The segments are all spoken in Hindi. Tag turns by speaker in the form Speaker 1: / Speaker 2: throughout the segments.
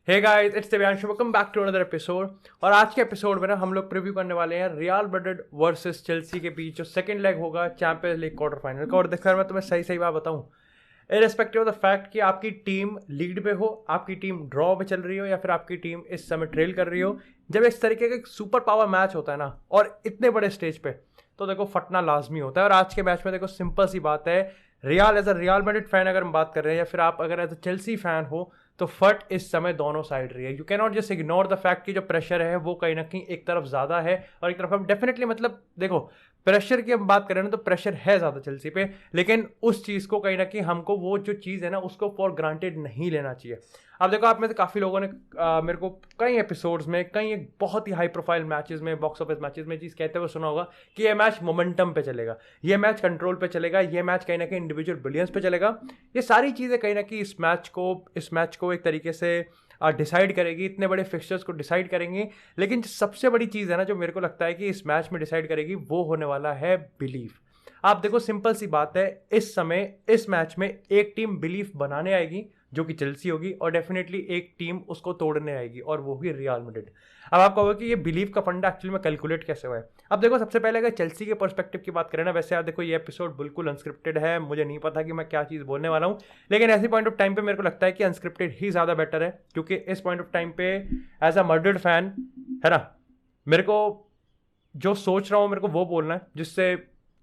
Speaker 1: Hey guys, it's Divyanshu, welcome back to another episode. और आज के एपिसोड में ना हम लोग प्रीव्यू करने वाले हैं रियल मैड्रिड वर्सेस चेल्सी के बीच जो सेकंड लेग होगा चैंपियंस लीग क्वार्टर फाइनल का। और देखकर मैं तुम्हें सही सही बात बताऊं, इरेस्पेक्टिव ऑफ द फैक्ट कि आपकी टीम लीड पे हो, आपकी टीम ड्रॉ में चल रही हो या फिर आपकी टीम इस समय ट्रेल कर रही हो, जब इस तरीके का एक सुपर पावर मैच होता है ना और इतने बड़े स्टेज पे, तो देखो फटना लाजमी होता है। और आज के मैच में देखो सिंपल सी बात है, as a Real Madrid fan अगर हम बात कर रहे हैं या फिर आप अगर एज अ चेल्सी फैन हो, तो फट इस समय दोनों साइड रही है। You can not just ignore the fact कि जो प्रेशर है वो कहीं ना कहीं एक तरफ ज़्यादा है और एक तरफ हम डेफिनेटली, मतलब देखो प्रेशर की हम बात करें ना तो प्रेशर है ज़्यादा चेल्सी पे, लेकिन उस चीज़ को कहीं ना कहीं हमको वो जो चीज़ है ना उसको फॉर ग्रांटेड नहीं लेना चाहिए। अब देखो, आप में से काफ़ी लोगों ने मेरे को कई एपिसोड्स में, कई एक बहुत ही हाई प्रोफाइल मैचेस में, बॉक्स ऑफिस मैचेस में चीज़ कहते हुए सुना होगा कि ये मैच मोमेंटम पे चलेगा, ये मैच कंट्रोल पे चलेगा, ये मैच कहीं ना कहीं इंडिविजुअल ब्रिलियंस पे चलेगा। ये सारी चीज़ें कहीं ना कहीं इस मैच को एक तरीके से डिसाइड करेगी, इतने बड़े फिक्सचर्स को डिसाइड करेंगे। लेकिन सबसे बड़ी चीज़ है ना जो मेरे को लगता है कि इस मैच में डिसाइड करेगी, वो होने वाला है बिलीफ। आप देखो सिंपल सी बात है, इस समय इस मैच में एक टीम बिलीफ बनाने आएगी जो कि चेल्सी होगी, और डेफिनेटली एक टीम उसको तोड़ने आएगी और वो होगी रियल मैड्रिड। अब आप कहोगे कि ये बिलीव का फंडा एक्चुअली में कैलकुलेट कैसे हुआ है। अब देखो, सबसे पहले अगर चेल्सी के पर्सपेक्टिव की बात करें ना, वैसे आप देखो ये एपिसोड बिल्कुल अनस्क्रिप्टेड है, मुझे नहीं पता कि मैं क्या चीज़ बोलने वाला हूँ, लेकिन ऐसी पॉइंट ऑफ टाइम पे मेरे को लगता है कि अनस्क्रिप्टेड ही ज़्यादा बेटर है, क्योंकि इस पॉइंट ऑफ टाइम पे एज अ मैड्रिड फैन है ना, मेरे को जो सोच रहा हूँ मेरे को वो बोलना है जिससे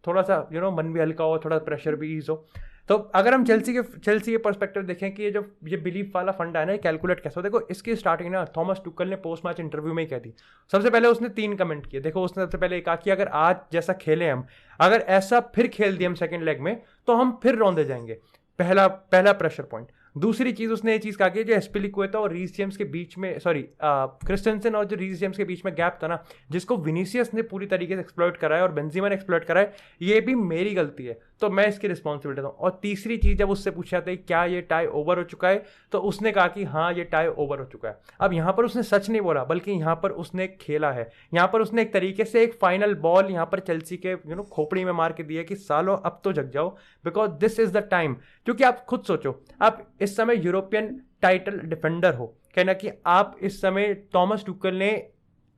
Speaker 1: थोड़ा सा मन भी हल्का हो, थोड़ा प्रेशर भी ईज हो। तो अगर हम चेल्सी के पर्सपेक्टिव देखें कि ये बिलीफ वाला फंडा है ना, ये कैलकुलेट कैसे हो, देखो इसकी स्टार्टिंग ना थॉमस टुकल ने पोस्ट मैच इंटरव्यू में ही कह दी। सबसे पहले उसने 3 कमेंट किए। देखो, उसने सबसे पहले कहा कि अगर आज जैसा खेले हम, अगर ऐसा फिर खेल दिए हम सेकेंड लेग में, तो हम फिर रौंदे जाएंगे। पहला पहला प्रेशर पॉइंट। दूसरी चीज उसने ये चीज कहा कि जो एस्पिलिक्वेटा और रीस जेम्स के बीच में, सॉरी क्रिस्टेंसन और जो रीस जेम्स के बीच में गैप था ना, जिसको विनीसियस ने पूरी तरीके से एक्सप्लॉइट करा है और बेंजीमा ने एक्सप्लॉइट करा है, ये भी मेरी गलती है, तो मैं इसकी रिस्पॉन्सिबिलिटी दूँ। और तीसरी चीज, जब उससे पूछा था क्या ये टाई ओवर हो चुका है, तो उसने कहा कि हाँ ये टाई ओवर हो चुका है। अब यहाँ पर उसने सच नहीं बोला, बल्कि यहाँ पर उसने खेला है, यहाँ पर उसने एक तरीके से एक फाइनल बॉल यहाँ पर चेल्सी के खोपड़ी में मार के दिया कि सालो अब तो जग जाओ, because this is the time. क्योंकि आप खुद सोचो, आप इस समय यूरोपियन टाइटल डिफेंडर हो, कहना कि आप इस समय थॉमस टुकल ने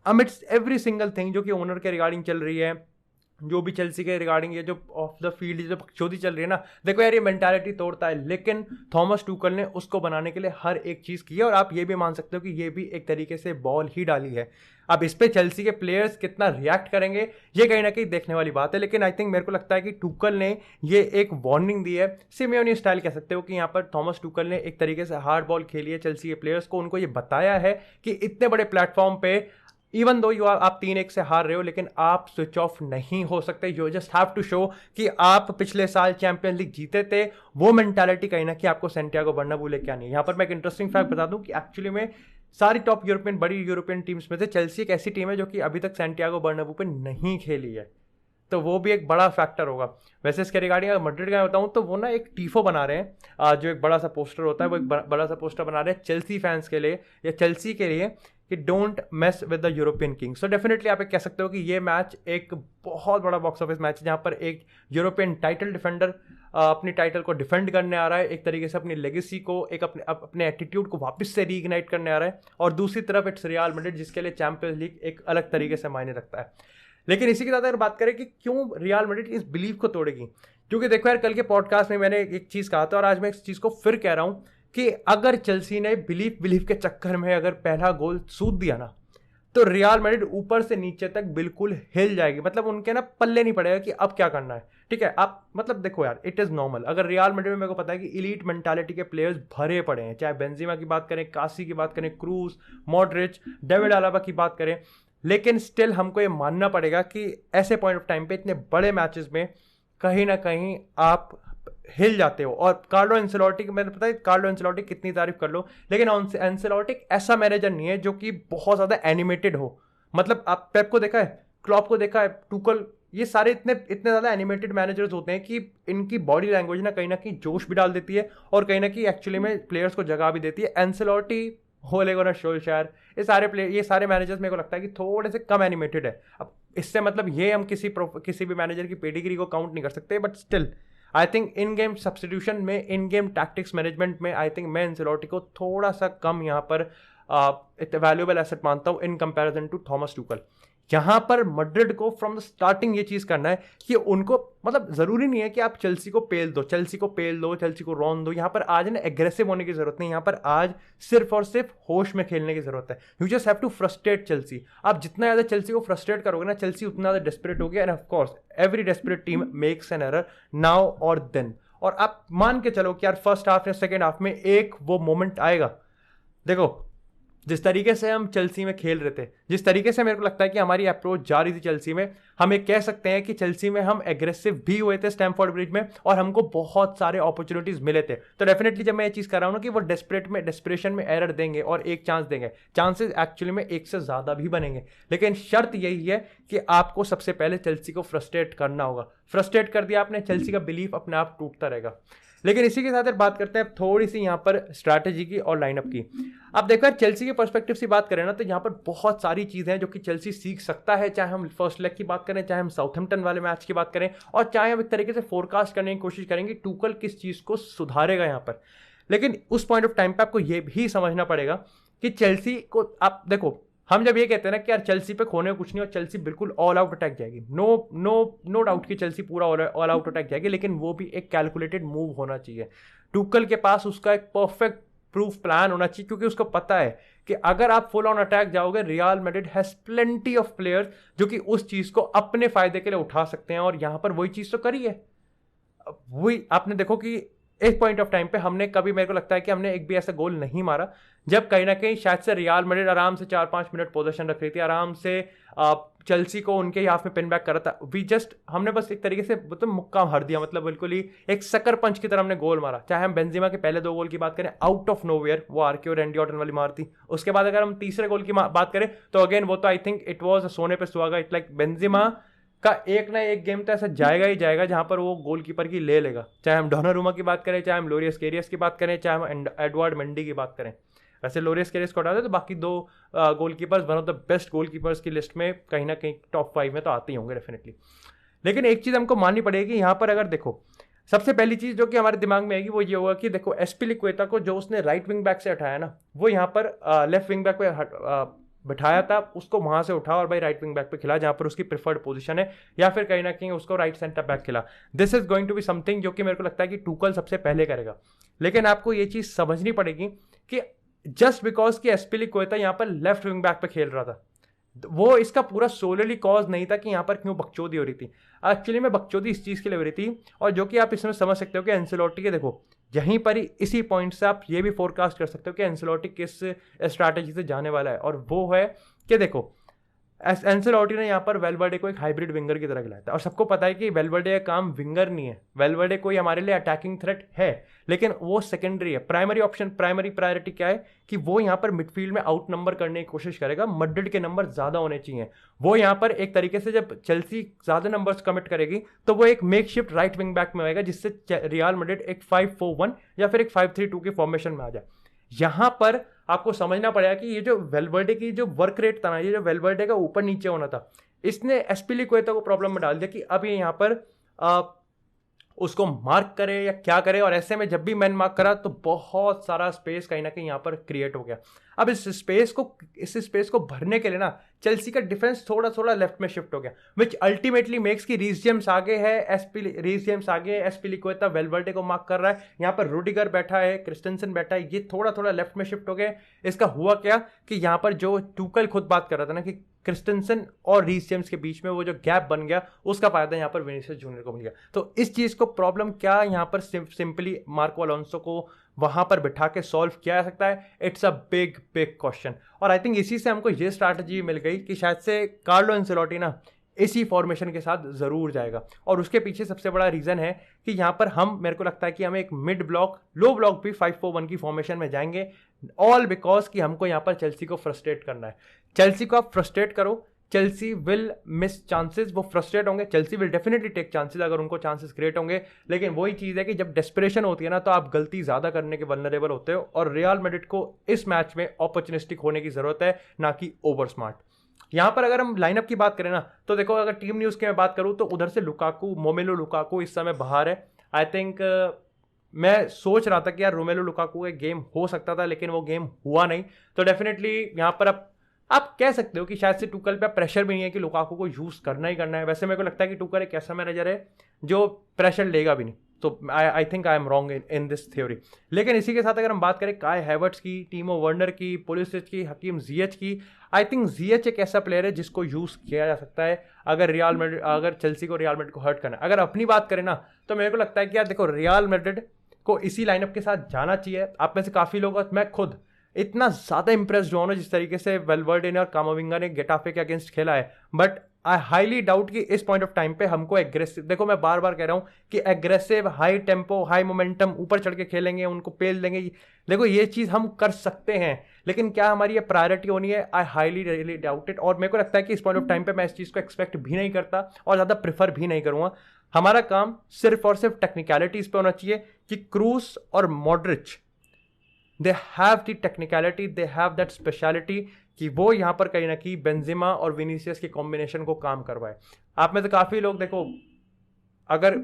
Speaker 1: अमिट्स एवरी सिंगल थिंग जो कि ओनर के रिगार्डिंग चल रही है, जो भी चेल्सी के रिगार्डिंग ये जो ऑफ द फील्ड जो बकचोदी चल रही है ना, देखो यार ये मेंटालिटी तोड़ता है, लेकिन थॉमस टुकल ने उसको बनाने के लिए हर एक चीज़ की है। और आप ये भी मान सकते हो कि ये भी एक तरीके से बॉल ही डाली है। अब इस पे चेल्सी के प्लेयर्स कितना रिएक्ट करेंगे, ये कहीं ना कहीं देखने वाली बात है। लेकिन आई थिंक मेरे को लगता है कि टुकल ने ये एक वार्निंग दी है, सिमियोनी स्टाइल कह सकते हो, कि यहाँ पर थॉमस टुकल ने एक तरीके से हार्ड बॉल खेली है चेल्सी के प्लेयर्स को, उनको ये बताया है कि इतने बड़े प्लेटफॉर्म पे इवन दो आप 3-1 से हार रहे हो, लेकिन आप स्विच ऑफ नहीं हो सकते। You just have to show कि आप पिछले साल चैंपियंस लीग जीते थे, वो मेंटालिटी कहीं ना कहीं आपको सैंटियागो बर्नाब्यू लेके आनी है। यहाँ पर मैं एक इंटरेस्टिंग फैक्ट बता दूं कि एक्चुअली में सारी टॉप बड़ी यूरोपियन टीम्स में से चेल्सी एक ऐसी टीम है जो कि अभी तक सैंटियागो बर्नाब्यू पे नहीं खेली है, तो वो भी एक बड़ा फैक्टर होगा। वैसे इसके रिगार्डिंग अगर मैड्रिड का बताऊं तो वो ना एक टीफो बना रहे हैं, जो एक बड़ा सा पोस्टर होता है, वो एक बड़ा सा पोस्टर बना रहे हैं चेल्सी फैंस के लिए या चेल्सी के लिए कि don't mess with the European king. So definitely आप कह सकते हो कि ये मैच एक बहुत बड़ा बॉक्स ऑफिस मैच है, जहाँ पर एक यूरोपियन टाइटल डिफेंडर अपनी टाइटल को डिफेंड करने आ रहा है, एक तरीके से अपनी लेगेसी को, एक अपने एटीट्यूड को वापस से रीइग्नाइट करने आ रहा है। और दूसरी तरफ इट्स रियल मैड्रिड, जिसके लिए चैंपियंस लीग एक अलग तरीके से मायने रखता है। लेकिन इसी के साथ अगर बात करें कि क्यों रियल मैड्रिड इस बिलीव को तोड़ेगी, क्योंकि देखो यार, कल के पॉडकास्ट में मैंने एक चीज़ कहा था और आज मैं इस चीज़ को फिर कह रहा हूँ कि अगर चेल्सी ने बिलीव के चक्कर में अगर पहला गोल सूद दिया ना, तो रियल मैड्रिड ऊपर से नीचे तक बिल्कुल हिल जाएगी। मतलब उनके ना पल्ले नहीं पड़ेगा कि अब क्या करना है। ठीक है, आप मतलब देखो यार, इट इज़ नॉर्मल। अगर रियल मैड्रिड में मेरे को पता है कि इलीट मेंटालिटी के प्लेयर्स भरे पड़े हैं, चाहे बेंजीमा की बात करें, कासी की बात करें, क्रूज, मॉड्रिच, डेविड अलाबा की बात करें, लेकिन स्टिल हमको ये मानना पड़ेगा कि ऐसे पॉइंट ऑफ टाइम पे इतने बड़े मैचेस में कहीं ना कहीं आप हिल जाते हो। और कार्लो एंसेलोटी, मैंने पता है कार्लो एंसेलोटी कितनी तारीफ कर लो, लेकिन एंसेलोटी एक ऐसा मैनेजर नहीं है जो कि बहुत ज़्यादा एनिमेटेड हो। मतलब आप पेप को देखा है, क्लॉप को देखा है, टुकल, ये सारे इतने ज़्यादा एनिमेटेड मैनेजर्स होते हैं कि इनकी बॉडी लैंग्वेज ना कहीं जोश भी डाल देती है और कहीं ना कहीं एक्चुअली में प्लेयर्स को जगह भी देती है। एंसेलोटी, होले गुनर सोल्शायर, ये सारे मैनेजर्स मेरे को लगता है कि थोड़े से कम एनिमेटेड है। अब इससे मतलब ये हम किसी भी मैनेजर की पेडिग्री को काउंट नहीं कर सकते, but still I think in game substitution में, इन गेम टैक्टिक्स मैनेजमेंट में आई थिंक मैं एंसेलोटी को थोड़ा सा कम यहाँ पर वैल्यूएबल एसेट मानता हूँ in comparison to Thomas Tuchel. यहाँ पर मैड्रिड को फ्रॉम द स्टार्टिंग ये चीज करना है कि उनको, मतलब जरूरी नहीं है कि आप चेल्सी को पेल दो, चेल्सी को रौन दो। यहाँ पर आज ना एग्रेसिव होने की जरूरत नहीं, यहाँ पर आज सिर्फ और सिर्फ होश में खेलने की जरूरत है। You just have to frustrate Chelsea. आप जितना ज्यादा चेल्सी को फ्रस्ट्रेट करोगे ना, चेल्सी उतना ज्यादा डेस्परेट होगी। And of course every desperate team makes an error now और देन। और आप मान के चलो कि यार फर्स्ट हाफ या सेकेंड हाफ में एक वो मोमेंट आएगा। देखो जिस तरीके से हम चेल्सी में खेल रहे थे, जिस तरीके से मेरे को लगता है कि हमारी अप्रोच जा रही थी चेल्सी में, हम एक कह सकते हैं कि चेल्सी में हम एग्रेसिव भी हुए थे स्टैमफोर्ड ब्रिज में और हमको बहुत सारे अपॉर्चुनिटीज मिले थे। तो डेफिनेटली जब मैं ये चीज कर रहा हूं ना कि वो डेस्परेशन में एरर देंगे और एक चांस देंगे, चांसेस एक्चुअली में एक से ज्यादा भी बनेंगे। लेकिन शर्त यही है कि आपको सबसे पहले चेल्सी को फ्रस्ट्रेट करना होगा। फ्रस्ट्रेट कर दिया आपने, चेल्सी का बिलीफ अपने आप टूटता रहेगा। लेकिन इसी के साथ बात करते हैं थोड़ी सी यहाँ पर स्ट्रैटेजी की और लाइनअप की। अब देखो चेल्सी के पर्सपेक्टिव से बात करें ना, तो यहाँ पर बहुत सारी चीजें हैं जो कि चेल्सी सीख सकता है। चाहे हम फर्स्ट लेग की बात करें, चाहे हम साउथहैम्पटन वाले मैच की बात करें, और चाहे हम एक तरीके से फोरकास्ट करने की कोशिश करेंगे टूकल किस चीज को सुधारेगा यहाँ पर। लेकिन उस पॉइंट ऑफ टाइम पे आपको ये भी समझना पड़ेगा कि चेल्सी को, आप देखो हम जब ये कहते हैं ना कि यार चेल्सी पे खोने को कुछ नहीं और चेल्सी बिल्कुल ऑल आउट अटैक जाएगी, नो डाउट कि चेल्सी पूरा ऑल आउट अटैक जाएगी, लेकिन वो भी एक कैलकुलेटेड मूव होना चाहिए। टुकल के पास उसका एक परफेक्ट प्रूफ प्लान होना चाहिए, क्योंकि उसको पता है कि अगर आप फुल ऑन अटैक जाओगे, real Madrid has plenty of players जो कि उस चीज को अपने फायदे के लिए उठा सकते हैं। और यहां पर वही चीज तो करी है। वही आपने देखो कि एक पॉइंट ऑफ टाइम पे हमने कभी, मेरे को लगता है कि हमने एक भी ऐसा गोल नहीं मारा जब कहीं ना कहीं शायद से रियल मैड्रिड आराम से 4-5 मिनट पोजीशन रख रही थी, आराम से चेल्सी को उनके हाफ में पिन बैक करा था। हमने बस एक तरीके से मतलब मुक्का हर दिया, मतलब बिल्कुल ही एक सकर पंच की तरह हमने गोल मारा। चाहे हम बेंजेमा के पहले 2 गोल की बात करें, आउट ऑफ नोवेयर वो आरके और रैंडी ऑर्टन वाली मार थी। उसके बाद अगर हम तीसरे गोल की बात करें तो अगेन वो तो आई थिंक इट वॉज सोने पे सुहागा। इट लाइक बेंजेमा का एक ना एक गेम तो ऐसा जाएगा ही जाएगा जहां पर वो गोलकीपर की ले लेगा। चाहे हम डोनारुमा की बात करें, चाहे हम लोरियस कैरियस की बात करें, चाहे हम एडवर्ड मेंडी की बात करें। वैसे लोरियस कैरियस को हटा दे तो बाकी 2 goalkeepers one of the best goalkeepers की लिस्ट में कहीं ना कहीं टॉप 5 में तो आते ही होंगे डेफिनेटली। लेकिन एक चीज हमको माननी पड़ेगी यहाँ पर, अगर देखो सबसे पहली चीज जो कि हमारे दिमाग में आएगी वो ये होगा कि देखो एस्पिलिक्वेटा को जो उसने राइट विंग बैक से हटाया ना, वो यहाँ पर लेफ्ट विंग बैक पे बिठाया था, उसको वहां से उठा और भाई राइट विंग बैक पे खिला जहां पर उसकी प्रेफर्ड पोजीशन है, या फिर कहीं ना कहीं उसको राइट सेंटर बैक खिला। This is going to be something जो कि मेरे को लगता है कि टुकल सबसे पहले करेगा। लेकिन आपको ये चीज समझनी पड़ेगी कि जस्ट बिकॉज कि एस्पिलिक्वेटा यहाँ पर लेफ्ट विंग बैक पे खेल रहा था, वो इसका पूरा सोलरली कॉज नहीं था कि यहाँ पर क्यों बकचोदी हो रही थी। एक्चुअली में बकचोदी इस चीज के लिए हो रही थी, और जो कि आप इसमें समझ सकते हो कि एंसेलोटी के, देखो यहीं पर ही इसी पॉइंट से आप ये भी फोरकास्ट कर सकते हो कि एंसेलोटी किस स्ट्रैटेजी से जाने वाला है। और वो है कि देखो एंसेलोटी ने यहाँ पर वेलवर्डे को एक हाइब्रिड विंगर की तरह खिलाया था, और सबको पता है कि वेलवर्डे का काम विंगर नहीं है। वेलवर्डे कोई हमारे लिए अटैकिंग थ्रेट है, लेकिन वो सेकेंडरी है। प्राइमरी ऑप्शन, प्राइमरी प्रायोरिटी क्या है कि वो यहाँ पर मिडफील्ड में आउट नंबर करने की कोशिश करेगा। मैड्रिड के नंबर ज्यादा होने चाहिए। वो यहाँ पर एक तरीके से जब चेल्सी ज्यादा नंबर्स कमिट करेगी तो वो एक मेकशिफ्ट राइट विंग बैक में आएगा, जिससे रियल मैड्रिड एक 5-4-1 या फिर एक 5-3-2 के फॉर्मेशन में आ जाए। यहां पर आपको समझना पड़ेगा कि ये जो वेलवर्डे की जो वर्क रेट था ना, ये जो वेलवर्डे का ऊपर नीचे होना था, इसने एस्पिलिक्वेटा को प्रॉब्लम में डाल दिया कि अब ये यहाँ पर उसको मार्क करे या क्या करे। और ऐसे में जब भी मैन मार्क करा तो बहुत सारा स्पेस कहीं ना कहीं यहाँ पर क्रिएट हो गया। अब इस स्पेस को भरने के लिए ना चेल्सी का डिफेंस थोड़ा थोड़ा लेफ्ट में शिफ्ट हो गया, विच अल्टीमेटली मेक्स की रीस जेम्स आगे है, एस्पिलिक्वेटा वेलवर्डे को मार्क कर रहा है, यहाँ पर रूडिगर बैठा है, क्रिस्टेंसन बैठा है, ये थोड़ा थोड़ा लेफ्ट में शिफ्ट हो गए। इसका हुआ क्या कि यहाँ पर जो टुकल खुद बात कर रहा था ना कि क्रिस्टेंसन और रीस जेम्स के बीच में वो जो गैप बन गया, उसका फायदा यहाँ पर विनीसियस जूनियर को मिल गया। तो इस चीज को प्रॉब्लम क्या यहाँ पर सिंपली मार्को अलोंसो को वहां पर बिठा के सॉल्व किया जा सकता है, इट्स अ बिग क्वेश्चन। और आई थिंक इसी से हमको ये स्ट्रैटेजी मिल गई कि शायद से कार्लो एंसेलोटी ना इसी फॉर्मेशन के साथ जरूर जाएगा। और उसके पीछे सबसे बड़ा रीजन है कि यहाँ पर हम, मेरे को लगता है कि हम एक मिड ब्लॉक, लो ब्लॉक भी 5-4-1 की फॉर्मेशन में जाएंगे, ऑल बिकॉज कि हमको यहाँ पर चेल्सी को फ्रस्ट्रेट करना है। चेल्सी को आप फ्रस्ट्रेट करो, चेल्सी विल मिस चांसेस, वो फ्रस्ट्रेट होंगे। Chelsea will definitely take chances अगर उनको चांसेस क्रिएट होंगे। लेकिन वही चीज़ है कि जब डेस्परेशन होती है ना तो आप गलती ज़्यादा करने के वल्नरेबल होते हो, और रियल मैड्रिड को इस मैच में अपॉर्चुनिस्टिक होने की ज़रूरत है, ना कि ओवर स्मार्ट। यहाँ पर अगर हम लाइनअप की बात करें ना तो देखो, अगर टीम न्यूज़ की मैं बात करूँ तो उधर से लुकाकू, मोमेलो लुकाकू इस समय बाहर है। आई थिंक मैं सोच रहा था कि यार रोमेलो लुकाकू का गेम हो सकता था, लेकिन वो गेम हुआ नहीं। तो डेफिनेटली यहाँ पर आप कह सकते हो कि शायद से टुकल पे प्रेशर भी नहीं है कि लुकाकू को यूज करना ही करना है। वैसे मेरे को लगता है कि टुकल एक ऐसा मैनेजर है जो प्रेशर लेगा भी नहीं। तो I think I am wrong in this theory. लेकिन इसी के साथ अगर हम बात करें काय हैवर्ट्स की, टीमो वर्नर की, पुलिसिच की, हकीम जियच की, आई थिंक जियच एक ऐसा प्लेयर है जिसको यूज किया जा सकता है अगर चेल्सी को रियल मैड्रिड को हर्ट करना है। अगर अपनी बात करें ना, तो मेरे को लगता है कि यार देखो, रियल मैड्रिड को इसी लाइनअप के साथ जाना चाहिए। आप में से काफी लोग, मैं खुद इतना ज्यादा इंप्रेस्ड हुआ ना जिस तरीके से वेलवर्डे ने और कामाविंगा ने गेटाफे के अगेंस्ट खेला है। बट आई हाईली डाउट कि इस पॉइंट ऑफ टाइम पे हमको एग्रेसिव, देखो मैं बार बार कह रहा हूं कि aggressive, high tempo, high momentum, ऊपर चढ़ के खेलेंगे, उनको पेल देंगे, देखो ये चीज हम कर सकते हैं, लेकिन क्या हमारी ये प्रायोरिटी होनी है? I highly really doubt it. और मेरे को लगता है कि इस पॉइंट ऑफ टाइम पे मैं इस चीज को एक्सपेक्ट भी नहीं करता और ज्यादा प्रेफर भी नहीं करूंगा। हमारा काम सिर्फ और सिर्फ टेक्निकलिटीज पे होना चाहिए कि क्रूस और Modric, they have the technicality, they have that speciality कि वो यहां पर कहीं ना कहीं बेंजेमा और विनीसियस के कॉम्बिनेशन को काम करवाए। आप में से काफी लोग देखो, अगर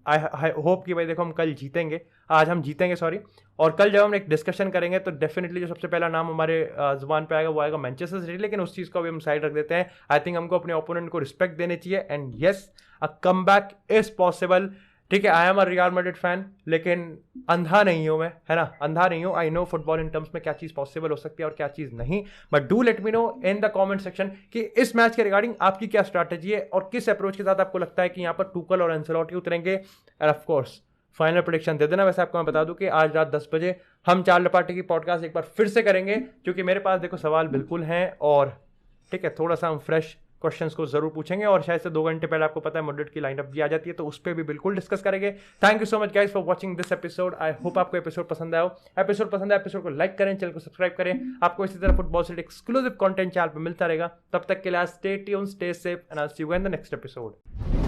Speaker 1: आई होप कि भाई देखो हम कल जीतेंगे, आज हम जीतेंगे सॉरी, और कल जब हम एक डिस्कशन करेंगे तो डेफिनेटली जो सबसे पहला नाम हमारे जुबान पे आएगा वो आएगा मैनचेस्टर सिटी। लेकिन उस चीज़ को अभी हम साइड रख देते हैं। आई थिंक हमको अपने ओपोनेंट को रिस्पेक्ट देनी चाहिए, and yes, a comeback is possible. ठीक है, I am a Real Madrid fan, लेकिन अंधा नहीं हूं मैं, है ना, अंधा नहीं हूं। I know football in terms में क्या चीज़ पॉसिबल हो सकती है और क्या चीज़ नहीं। But do let me know in the comment section कि इस मैच के रिगार्डिंग आपकी क्या स्ट्रैटेजी है और किस अप्रोच के साथ आपको लगता है कि यहाँ पर टुकल और एंसेलोटी उतरेंगे। End of course final prediction दे देना। वैसे आपको मैं बता दूं कि आज रात 10 बजे हम चार लपाटे की पॉडकास्ट एक बार फिर से करेंगे, क्योंकि मेरे पास देखो सवाल बिल्कुल हैं, और ठीक है, थोड़ा सा हम फ्रेश क्वेश्चंस को जरूर पूछेंगे, और शायद से 2 घंटे पहले आपको पता है मैड्रिड की लाइनअप भी आ जाती है, तो उस पर भी बिल्कुल डिस्कस करेंगे। Thank you so much guys for watching this episode. I hope आपको एपिसोड पसंद आया हो। एपिसोड पसंद आया, एपिसोड को लाइक करें, चैनल को सब्सक्राइब करें। आपको इसी तरह फुटबॉल से एक्सक्लूसिव कंटेंट चैनल पर मिलता रहेगा। तब तक के लिए stay tuned, stay safe, and I will see you in the next episode.